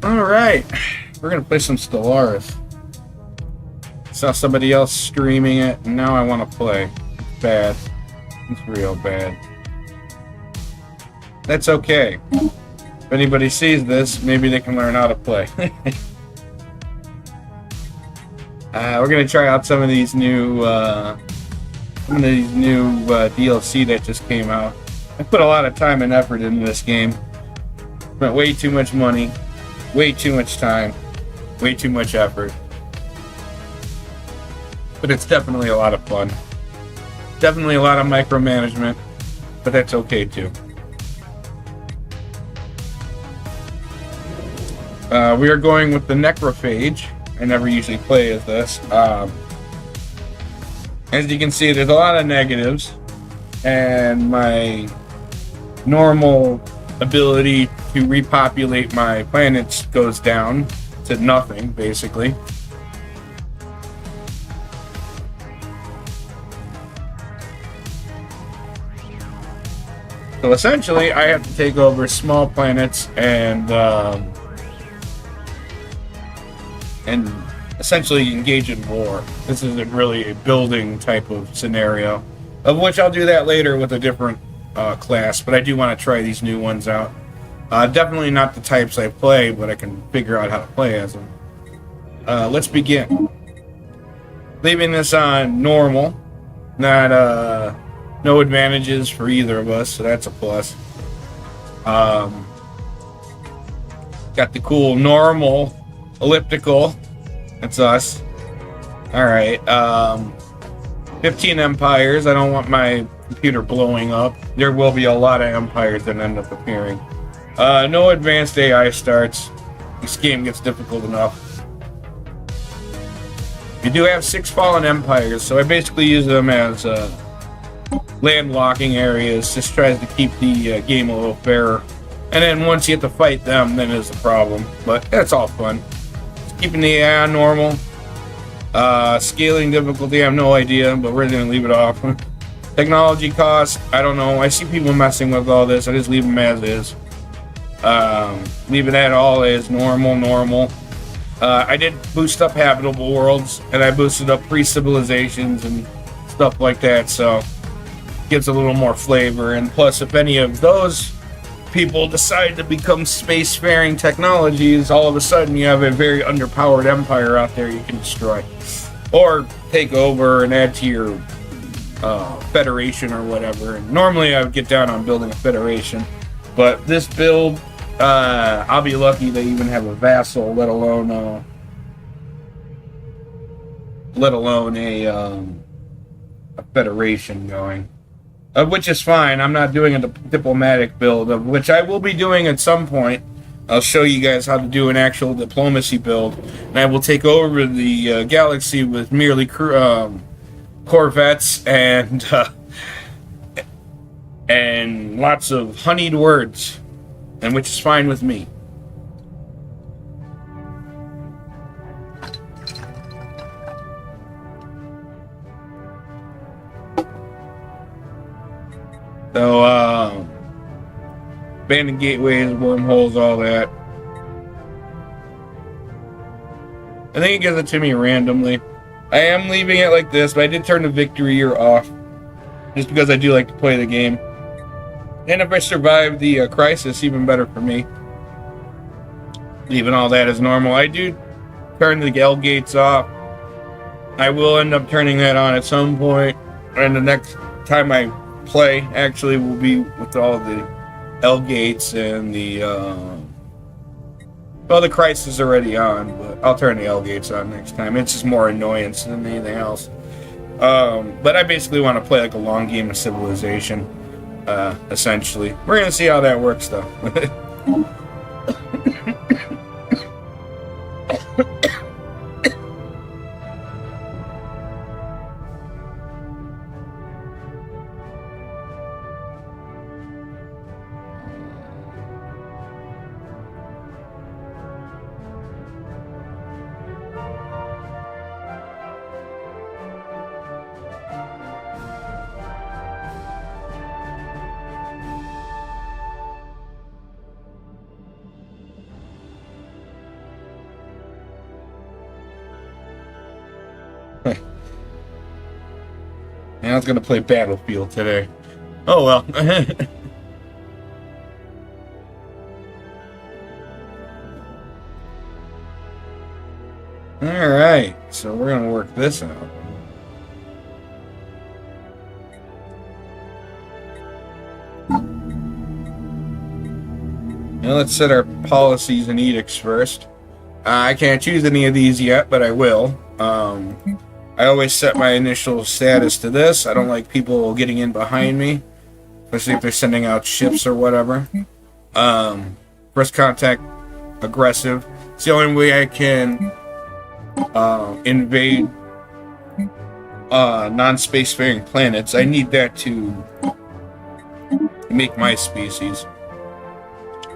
Alright, we're gonna play some Stellaris. Saw somebody else streaming it, and now I want to play. It's bad. It's real bad. That's okay. If anybody sees this, maybe they can learn how to play. We're gonna try out some of these new DLC that just came out. I put a lot of time and effort into this game. Spent way too much money, way too much time, way too much effort. But it's definitely a lot of fun. Definitely a lot of micromanagement, but that's okay too. We are going with the Necrophage. I never usually play as this. As you can see, there's a lot of negatives, and my normal ability to repopulate my planets goes down to nothing, basically. So essentially, I have to take over small planets and essentially engage in war. This isn't really a building type of scenario, of which I'll do that later with a different class, but I do want to try these new ones out. Definitely not the types I play, but I can figure out how to play as them. Let's begin. Leaving this on normal, not no advantages for either of us, so that's a plus. Got the cool normal elliptical. That's us. Alright, 15 empires. I don't want my computer blowing up. There will be a lot of empires that end up appearing. No advanced AI starts. This game gets difficult enough. You do have 6 fallen empires, so I basically use them as landlocking areas. Just tries to keep the game a little fairer. And then once you have to fight them, then is the problem. But that's all fun. Keeping the AI on normal. Scaling difficulty, I have no idea, but we're going to leave it off. Technology cost, I don't know. I see people messing with all this. I just leave them as is. Leave it at all as normal. I did boost up habitable worlds, and I boosted up pre-civilizations and stuff like that, so gives a little more flavor. And plus, if any of those people decide to become spacefaring technologies, all of a sudden you have a very underpowered empire out there you can destroy. Or take over and add to your federation or whatever. And normally I would get down on building a federation, but this build, I'll be lucky to even have a vassal, let alone a federation going. Which is fine. I'm not doing a diplomatic build, of which I will be doing at some point. I'll show you guys how to do an actual diplomacy build, and I will take over the galaxy with merely corvettes and lots of honeyed words, and which is fine with me. So, abandoned gateways, wormholes, all that. I think it gives it to me randomly. I am leaving it like this, but I did turn the victory year off. Just because I do like to play the game. And if I survive the crisis, even better for me. Leaving all that as normal. I do turn the L gates off. I will end up turning that on at some point. And the next time I play actually will be with all the L gates and the well, the crisis is already on, but I'll turn the L gates on next time. It's just more annoyance than anything else. But I basically want to play like a long game of Civilization, essentially. We're gonna see how that works though. I was gonna play Battlefield today. Oh well. Alright, so we're gonna work this out. Now let's set our policies and edicts first. I can't choose any of these yet, but I will. I always set my initial status to this. I don't like people getting in behind me, especially if they're sending out ships or whatever. First contact, aggressive. It's the only way I can invade non-spacefaring planets. I need that to make my species,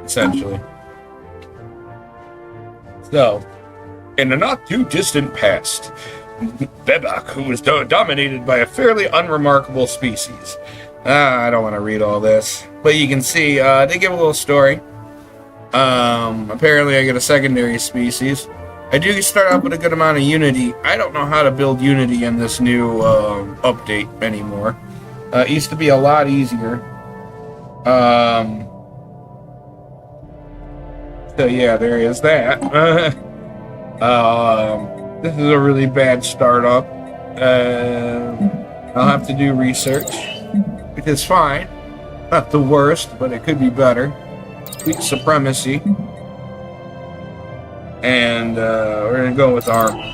essentially. So, in the not-too-distant past, Bebak was dominated by a fairly unremarkable species. I don't want to read all this, but you can see they give a little story. Apparently I get a secondary species. I do start out with a good amount of Unity. I don't know how to build Unity in this new update anymore. It used to be a lot easier. So yeah, there is that. This is a really bad startup. I'll have to do research, which is fine. Not the worst, but it could be better. Weak supremacy. And we're going to go with armor.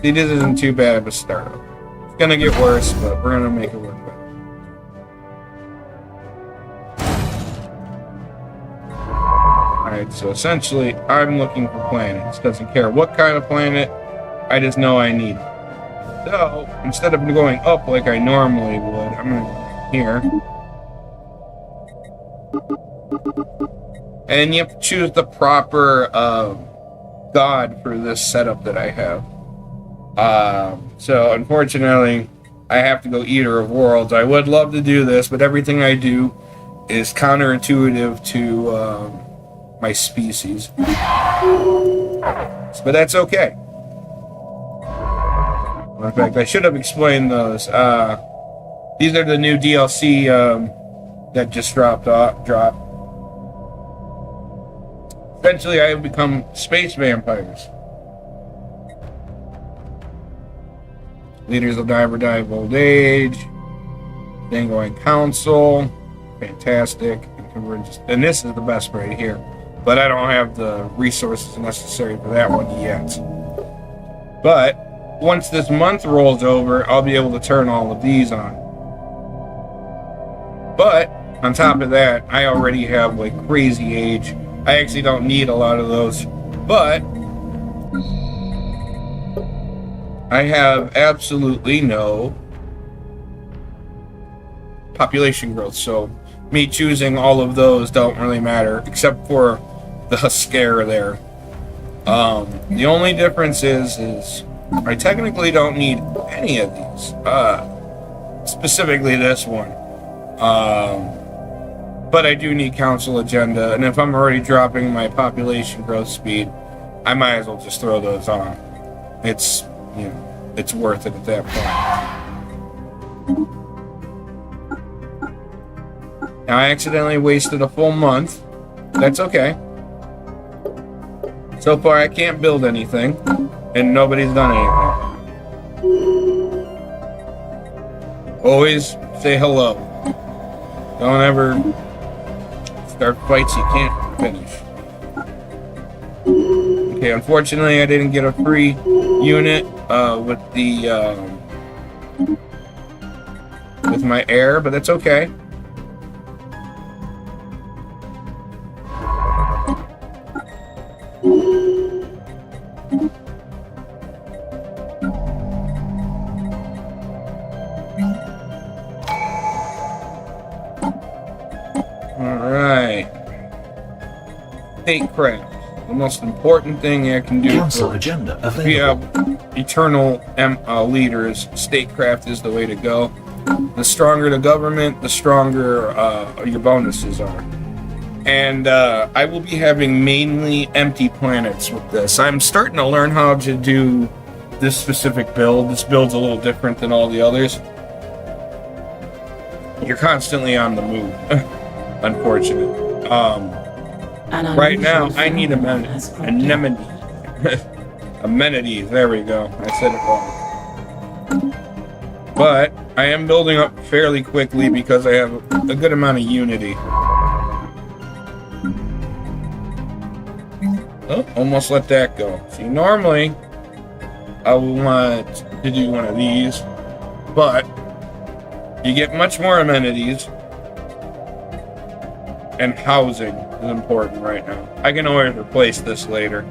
See, this isn't too bad of a startup. It's going to get worse, but we're going to make it work better. Alright, so essentially, I'm looking for planets. Doesn't care what kind of planet, I just know I need it. So, instead of going up like I normally would, I'm going to go here. And you have to choose the proper god for this setup that I have. So, unfortunately, I have to go Eater of Worlds. I would love to do this, but everything I do is counterintuitive to my species. But that's okay. In fact, I should have explained those. These are the new DLC that just dropped. Essentially, I have become space vampires. Leaders will die or die of old age. Dangoing Council. Fantastic. And this is the best right here. But I don't have the resources necessary for that one yet. But once this month rolls over, I'll be able to turn all of these on. But on top of that, I already have like crazy age. I actually don't need a lot of those. But I have absolutely no population growth. So me choosing all of those don't really matter, except for the scare there. The only difference is I technically don't need any of these, specifically this one. But I do need council agenda, and if I'm already dropping my population growth speed, I might as well just throw those on. It's, you know, it's worth it at that point. Now I accidentally wasted a full month. That's okay. So far I can't build anything, and nobody's done anything. Always say hello. Don't ever start fights you can't finish. Okay, unfortunately I didn't get a free unit with the with my air, but that's okay. Alright. Statecraft. The most important thing I can do. Council agenda available. If you have eternal leaders, statecraft is the way to go. The stronger the government, the stronger your bonuses are. And I will be having mainly empty planets with this. I'm starting to learn how to do this specific build. This build's a little different than all the others. you're constantly on the move. Unfortunate. Right now, I need amenities. Amenities. There we go. I said it wrong. But I am building up fairly quickly because I have a good amount of unity. Oh, almost let that go. See, normally I would want to do one of these, but you get much more amenities, and housing is important right now. I can always replace this later,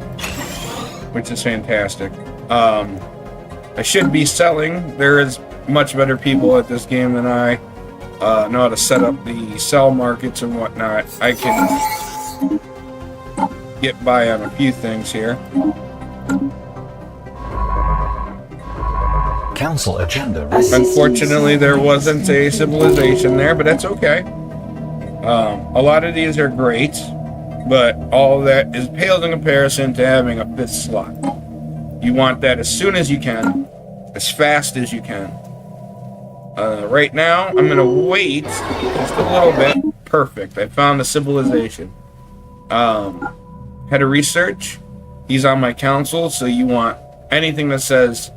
which is fantastic. I should be selling. There is much better people at this game than I know how to set up the sell markets and whatnot. I can get by on a few things here. Council agenda. Unfortunately, there wasn't a civilization there, but that's okay. A lot of these are great, but all of that is pales in comparison to having a 5th slot. You want that as soon as you can, as fast as you can. Right now, I'm going to wait just a little bit. Perfect. I found a civilization. Head of research. He's on my council, so you want anything that says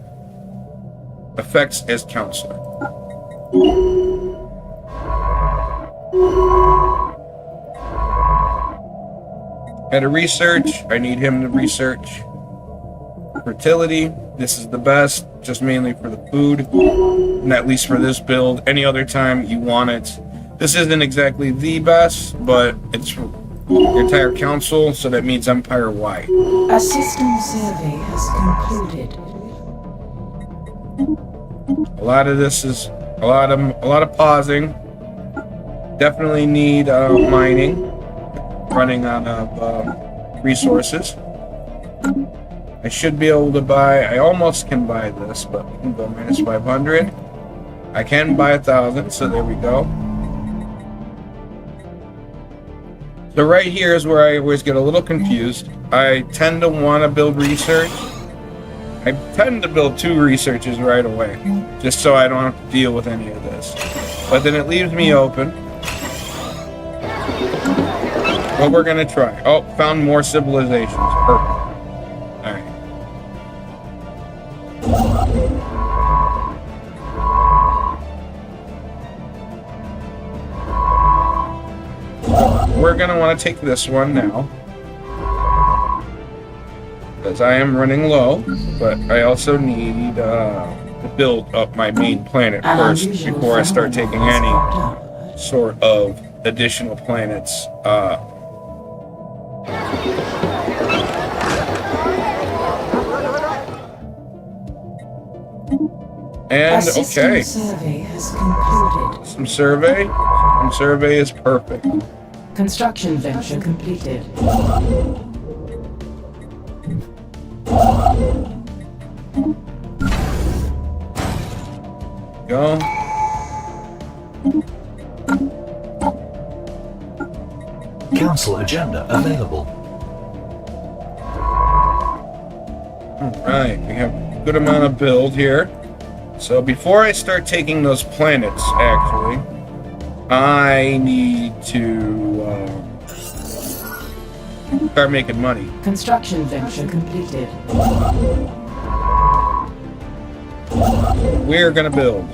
effects as counselor. Head of research. I need him to research. Fertility. This is the best, just mainly for the food, and at least for this build. Any other time you want it. This isn't exactly the best, but it's for your entire council, so that means empire-wide. A system survey has concluded. A lot of this is a lot of pausing. Definitely need mining, running out of resources. I should be able to buy. I almost can buy this, but we can go minus 500. I can buy 1,000, so there we go. So right here is where I always get a little confused. I tend to want to build research. I tend to build 2 researches right away, just so I don't have to deal with any of this. But then it leaves me open. But we're gonna try. Oh, found more civilizations. Perfect. Alright. We're gonna want to take this one now, because I am running low, but I also need to build up my main planet first before I start taking any sort of additional planets. And okay, Survey has concluded. some survey is perfect. Construction venture completed. Go. Council agenda available. Alright, we have a good amount of build here. So before I start taking those planets, actually, I need to start making money. Construction venture completed. We're gonna build.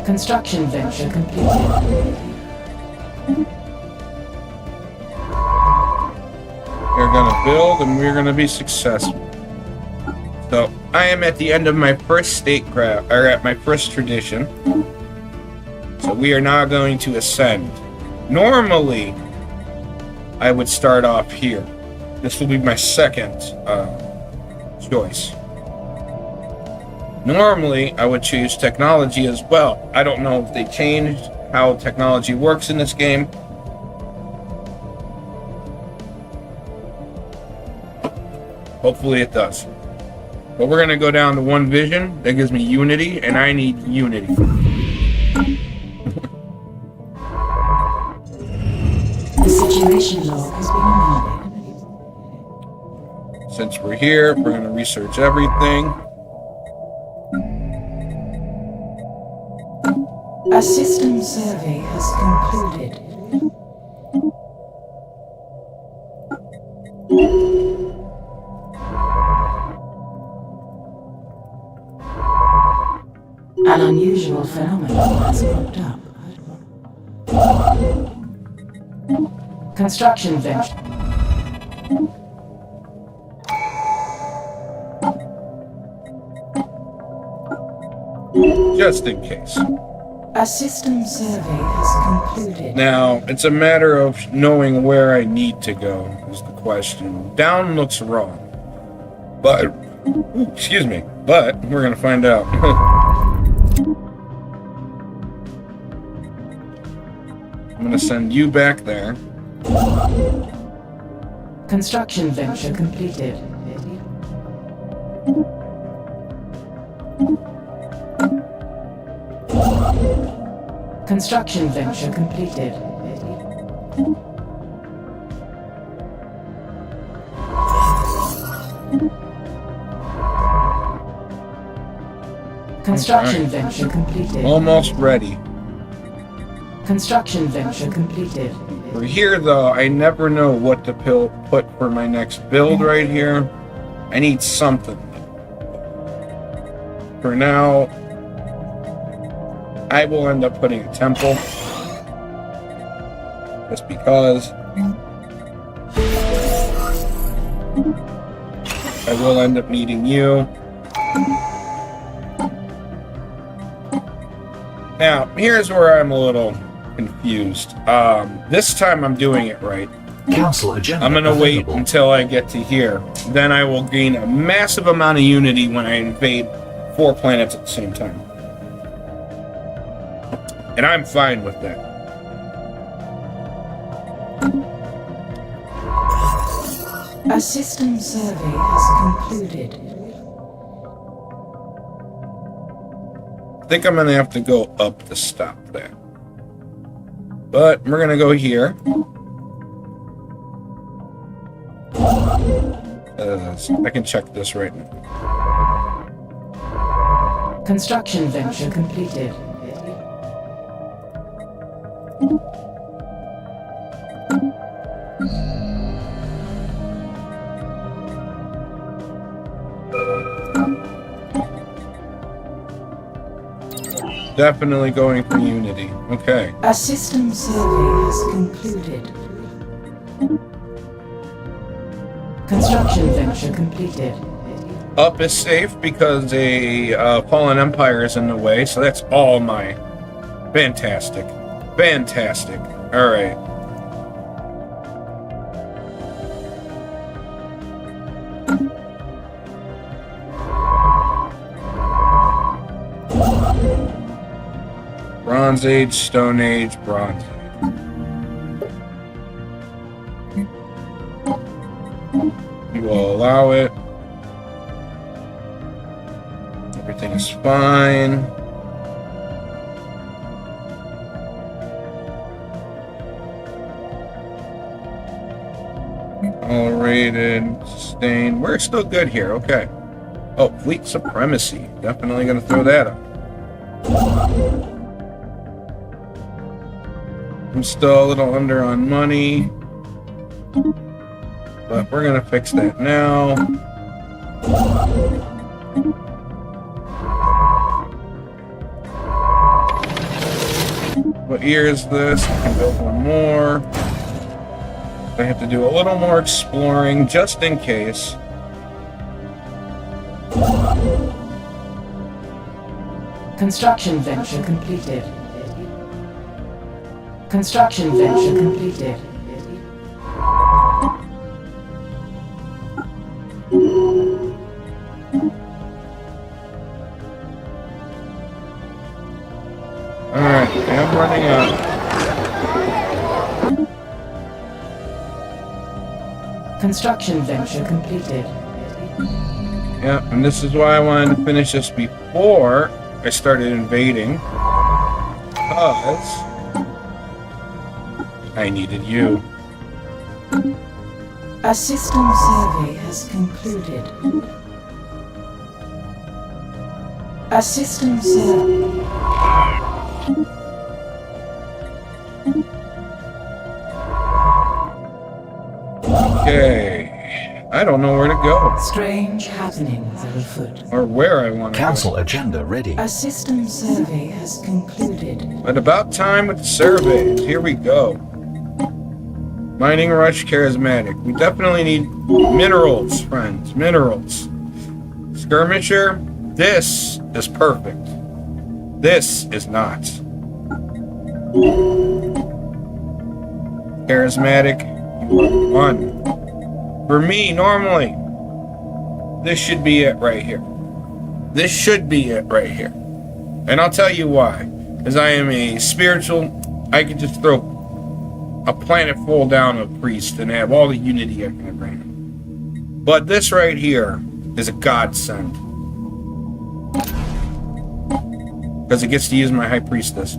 Construction venture completed. We're gonna build and we're gonna be successful. So I am at the end of my first statecraft, or at my first tradition. So we are now going to ascend. Normally, I would start off here. This will be my second choice. Normally, I would choose technology as well. I don't know if they changed how technology works in this game. Hopefully it does. But we're gonna go down to one vision. That gives me unity, and I need unity. The situation log has been Since we're here, we're going to research everything. A system survey has concluded. An unusual phenomenon has cropped up. Construction venture. Just in case. A system survey has concluded. Now, it's a matter of knowing where I need to go, is the question. Down looks wrong. But, excuse me, but we're going to find out. I'm going to send you back there. Construction venture completed. Construction venture completed. Construction venture completed. Almost ready. Construction venture completed. For here, though, I never know what to put for my next build right here. I need something. For now, I will end up putting a temple. Just because. I will end up needing you. Now, here's where I'm a little confused. This time I'm doing it right. Council agenda I'm gonna wait available. until I get to here. Then I will gain a massive amount of unity when I invade 4 planets at the same time. And I'm fine with that. A system survey has concluded. I think I'm gonna have to go up to stop that. But we're gonna go here. I can check this right now. Construction venture completed. Definitely going for unity. Okay. A system survey has concluded. Construction venture completed. Up is safe because a fallen empire is in the way, so that's all mine. Fantastic. Fantastic. Alright. Bronze Age, Stone Age, Bronze Age. We will allow it. Everything is fine. Tolerated, sustained. We're still good here. Okay. Oh, fleet supremacy. Definitely going to throw that up. I'm still a little under on money, but we're going to fix that now. What year is this? I can build one more. I have to do a little more exploring just in case. Construction venture completed. Construction venture completed. Alright, I'm running out. Construction venture completed. Yeah, and this is why I wanted to finish this before I started invading. Because I needed you. A system survey has concluded. A system survey. Okay. I don't know where to go. Strange happenings are afoot. Or where I want to go. Council agenda ready. A system survey has concluded. But about time with the surveys. Here we go. Mining rush charismatic. We definitely need minerals, friends. Minerals. Skirmisher. This is perfect. This is not. Charismatic. One. For me, normally, this should be it right here. This should be it right here. And I'll tell you why. As I am a spiritual, I can just throw a planet full down of priests and have all the unity I can bring. But this right here is a godsend. Because it gets to use my high priestess.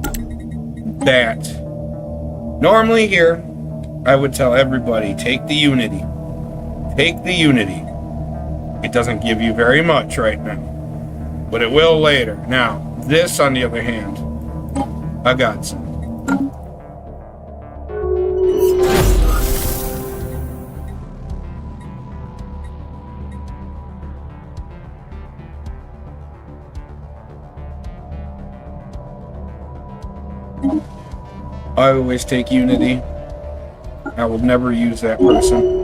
That. Normally here, I would tell everybody, take the unity. Take the unity. It doesn't give you very much right now. But it will later. Now, this on the other hand, a godsend. I always take unity. I will never use that person.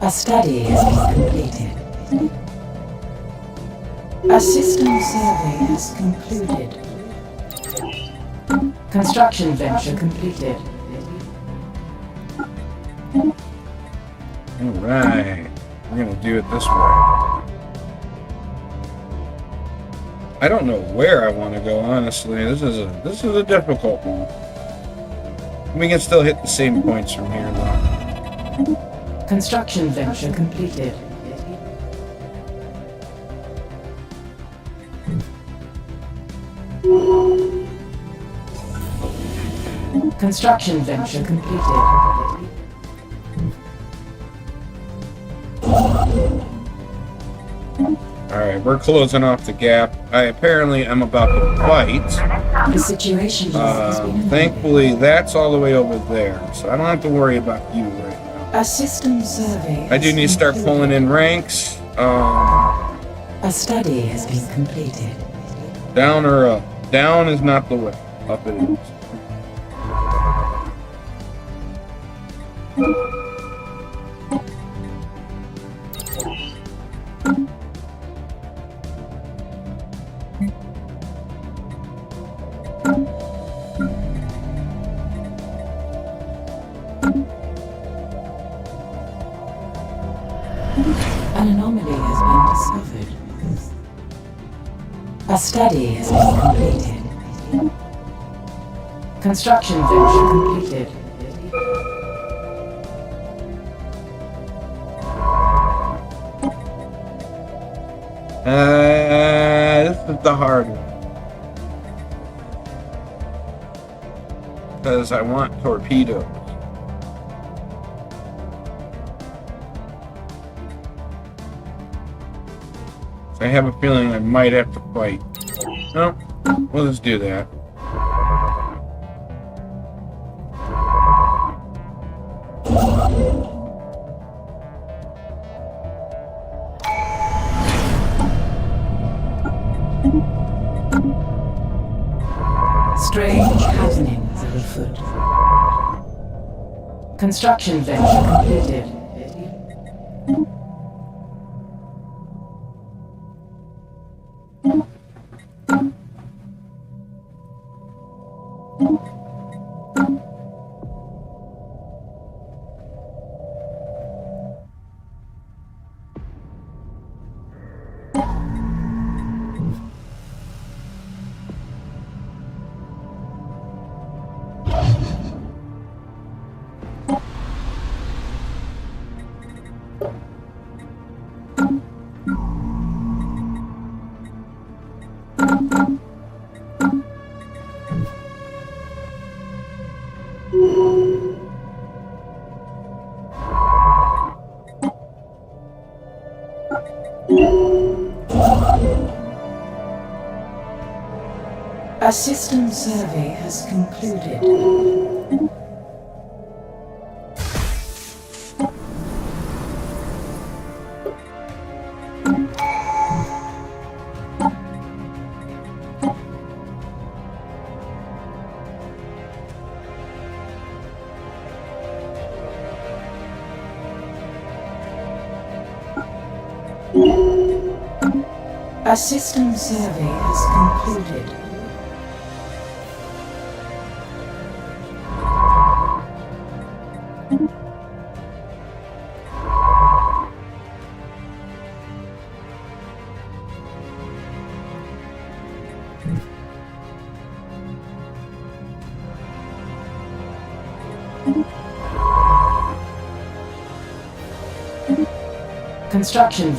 A study has been completed. A system survey has concluded. Construction venture completed. Alright. We're gonna do it this way. I don't know where I want to go, honestly. This is a difficult one. We can still hit the same points from here, though. Construction venture completed. Construction venture completed. Alright, we're closing off the gap. I apparently am about to fight. The situation has been Thankfully, that's all the way over there, so I don't have to worry about you right now. a system survey. I do need to start pulling in ranks. A study has been completed. Down or up? Down is not the way. Up it is. An anomaly has been discovered. A study has been completed. Construction venture completed. This is the hard one. Because I want torpedoes. I have a feeling I might have to fight. No, we'll just do that. Strange happenings are afoot. Construction venture completed. A system survey has concluded. A system survey has concluded. Construction.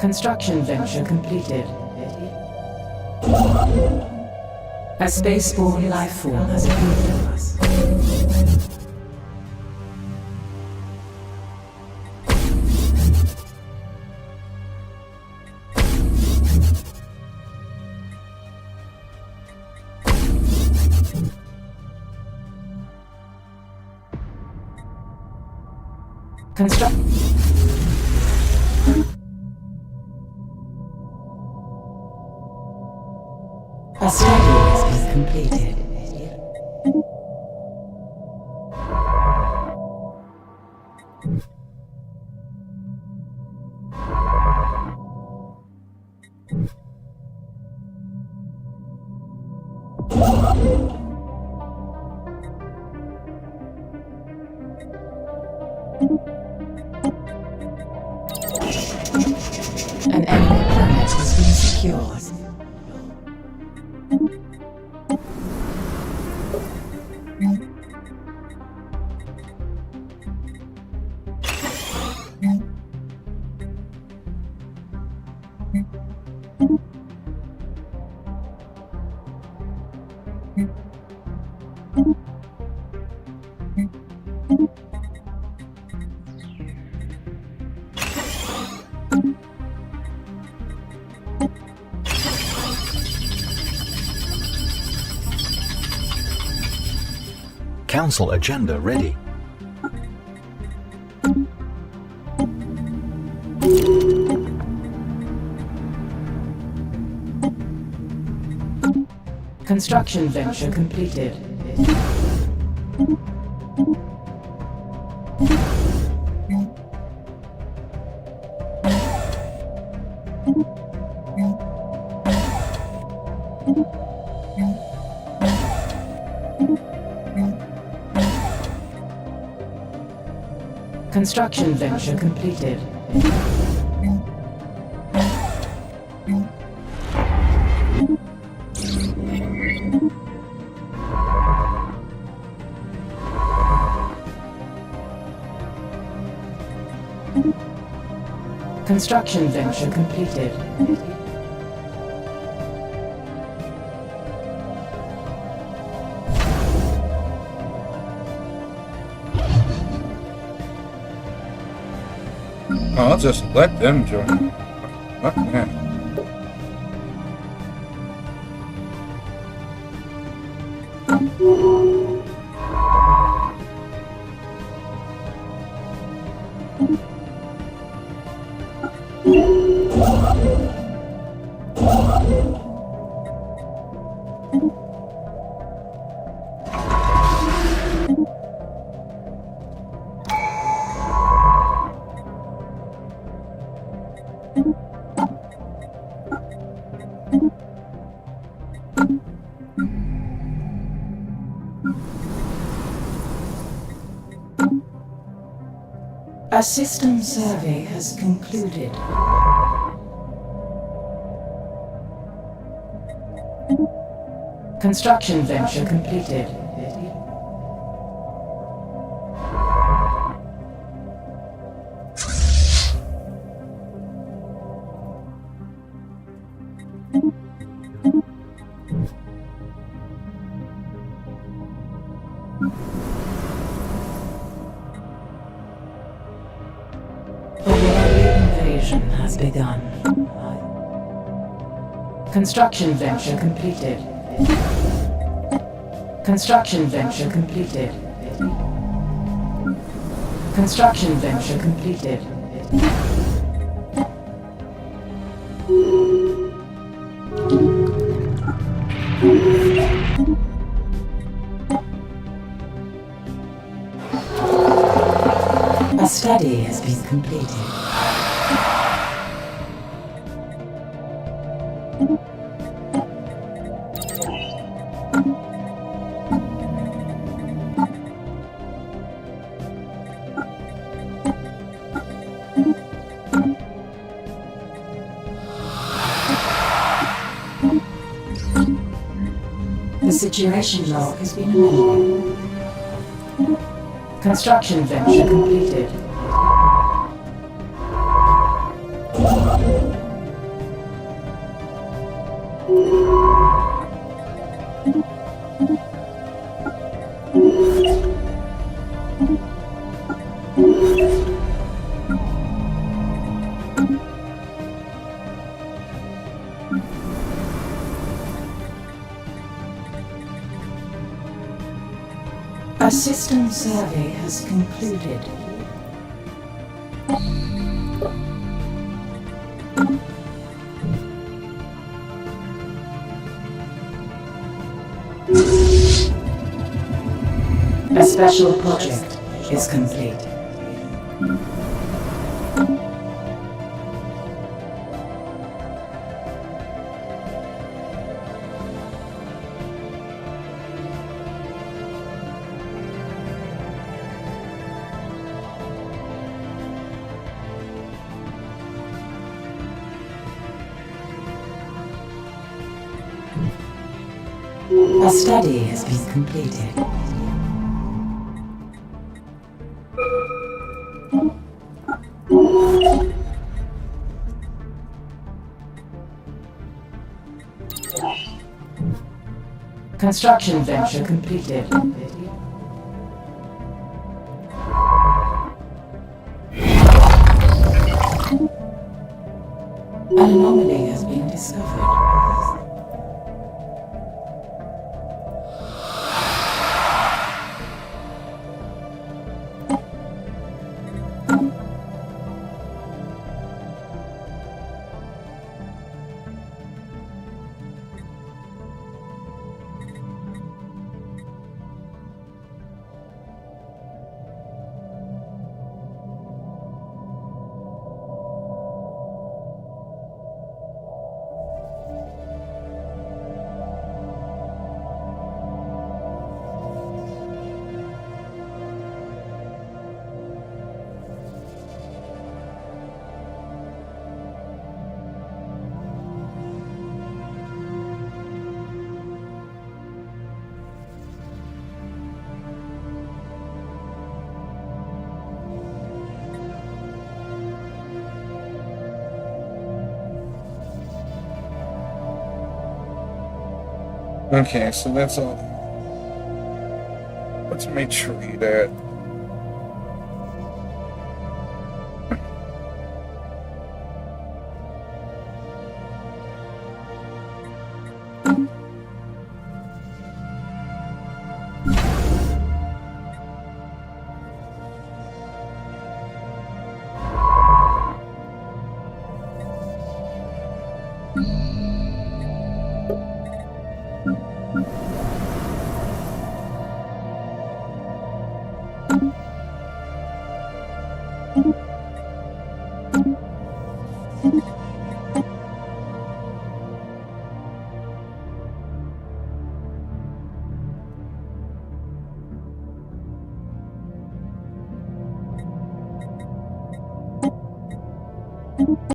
Construction venture completed. A spaceborne life form has appeared to us. A study has been completed. An enemy planet has been secured. Council agenda ready. Construction venture completed. Construction venture completed. Construction venture completed. I'll just let them join. Fuck that. A system survey has concluded. Construction venture completed. A world invasion has begun. Construction venture completed. Construction venture completed. Construction venture completed. A study has been completed. The situation log has been amended. Construction venture completed. A system survey has concluded. A special project is complete. A study has been completed. Construction venture completed. An anomaly has been discovered. Okay, so that's all. Let's make sure that.